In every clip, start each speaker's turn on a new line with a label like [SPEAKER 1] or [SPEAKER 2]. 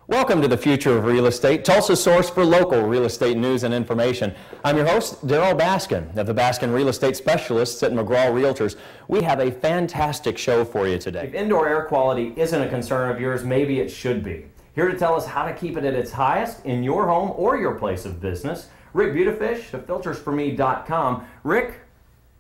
[SPEAKER 1] Welcome to the Future of Real Estate, Tulsa's source for local real estate news and information. I'm your host, Darryl Baskin of the Baskin Real Estate Specialists at McGraw Realtors. We have a fantastic show for you today. If indoor air quality isn't a concern of yours, maybe it should be. Here to tell us how to keep it at its highest in your home or your place of business, Rick Butefish of filtersforme.com. Rick,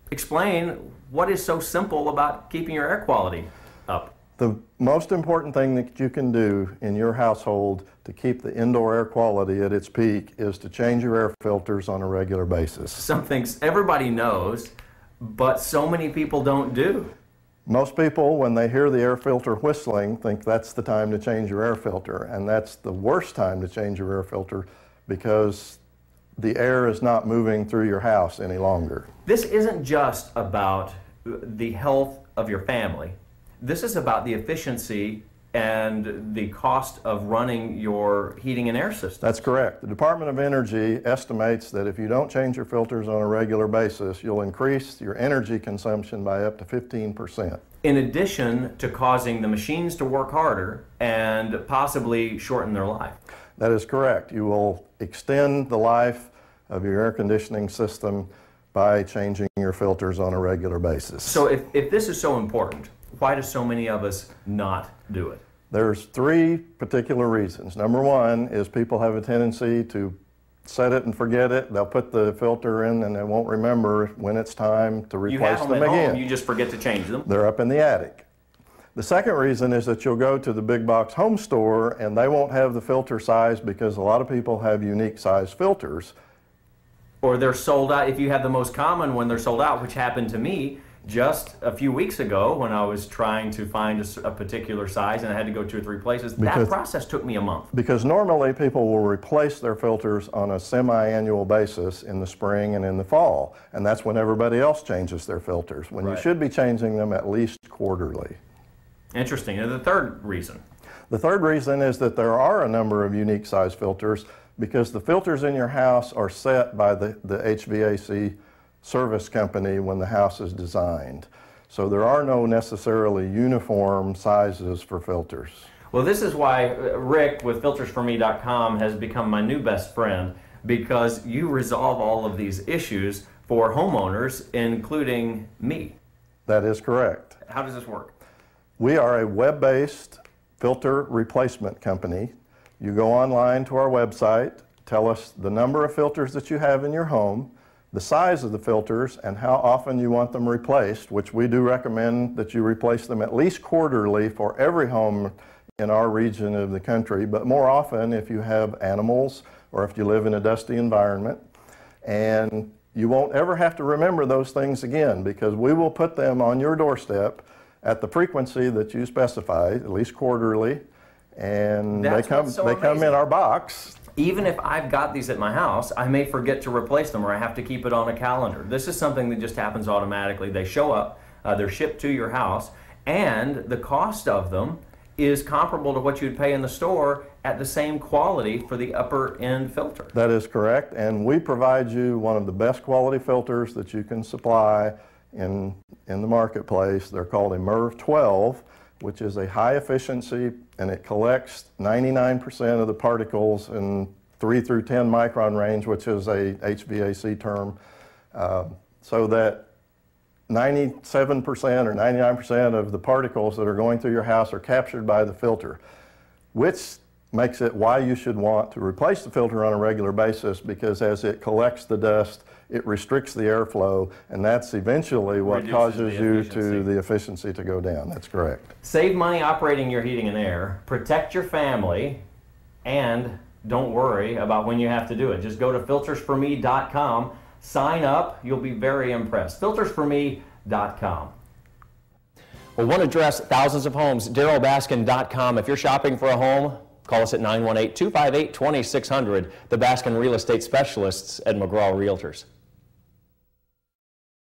[SPEAKER 1] explain what is so simple about keeping your air quality up.
[SPEAKER 2] The most important thing that you can do in your household to keep the indoor air quality at its peak is to change your air filters on a regular basis.
[SPEAKER 1] Some things everybody knows, but so many people don't do.
[SPEAKER 2] Most people, when they hear the air filter whistling, think that's the time to change your air filter, and that's the worst time to change your air filter because the air is not moving through your house any longer.
[SPEAKER 1] This isn't just about the health of your family. This is about the efficiency and the cost of running your heating and air system.
[SPEAKER 2] That's correct. The Department of Energy estimates that if you don't change your filters on a regular basis, you'll increase your energy consumption by up to 15%.
[SPEAKER 1] In addition to causing the machines to work harder and possibly shorten their life.
[SPEAKER 2] That is correct. You will extend the life of your air conditioning system by changing your filters on a regular basis.
[SPEAKER 1] So if this is so important, why do so many of us not do it?
[SPEAKER 2] There's three particular reasons. Number one is people have a tendency to set it and forget it. They'll put the filter in and they won't remember when it's time to replace them again.
[SPEAKER 1] You just forget to change them.
[SPEAKER 2] They're up in the attic. The second reason is that you'll go to the big box home store and they won't have the filter size because a lot of people have unique size filters.
[SPEAKER 1] Or they're sold out. If you have the most common one, they're sold out, which happened to me just a few weeks ago when I was trying to find a particular size and I had to go 2 or 3 places. That process took me a month.
[SPEAKER 2] Because normally people will replace their filters on a semi-annual basis in the spring and in the fall, and that's when everybody else changes their filters, when you should be changing them at least quarterly.
[SPEAKER 1] Interesting. And the third reason?
[SPEAKER 2] The third reason is that there are a number of unique size filters because the filters in your house are set by the HVAC service company when the house is designed. So there are no necessarily uniform sizes for filters.
[SPEAKER 1] Well, this is why Rick with filtersforme.com has become my new best friend, because you resolve all of these issues for homeowners, including me.
[SPEAKER 2] That is correct.
[SPEAKER 1] How does this work?
[SPEAKER 2] We are a web-based filter replacement company. You go online to our website, tell us the number of filters that you have in your home, the size of the filters, and how often you want them replaced, which we do recommend that you replace them at least quarterly for every home in our region of the country, but more often if you have animals or if you live in a dusty environment. And you won't ever have to remember those things again because we will put them on your doorstep at the frequency that you specify, at least quarterly, and they come in our box.
[SPEAKER 1] Even if I've got these at my house, I may forget to replace them or I have to keep it on a calendar. This is something that just happens automatically. They show up, they're shipped to your house, and the cost of them is comparable to what you'd pay in the store at the same quality for the upper end filter.
[SPEAKER 2] That is correct, and we provide you one of the best quality filters that you can supply in the marketplace. They're called a MERV 12, which is a high efficiency, and it collects 99% of the particles in 3 through 10 micron range, which is a HVAC term, so that 97% or 99% of the particles that are going through your house are captured by the filter, which makes it why you should want to replace the filter on a regular basis, because as it collects the dust, it restricts the airflow, and that's eventually what causes the efficiency to go down. That's correct.
[SPEAKER 1] Save money operating your heating and air, protect your family, and don't worry about when you have to do it. Just go to filtersforme.com, sign up, you'll be very impressed. Filtersforme.com. Well, want to address thousands of homes, DarrylBaskin.com. If you're shopping for a home, call us at 918-258-2600, the Baskin Real Estate Specialists at McGraw Realtors.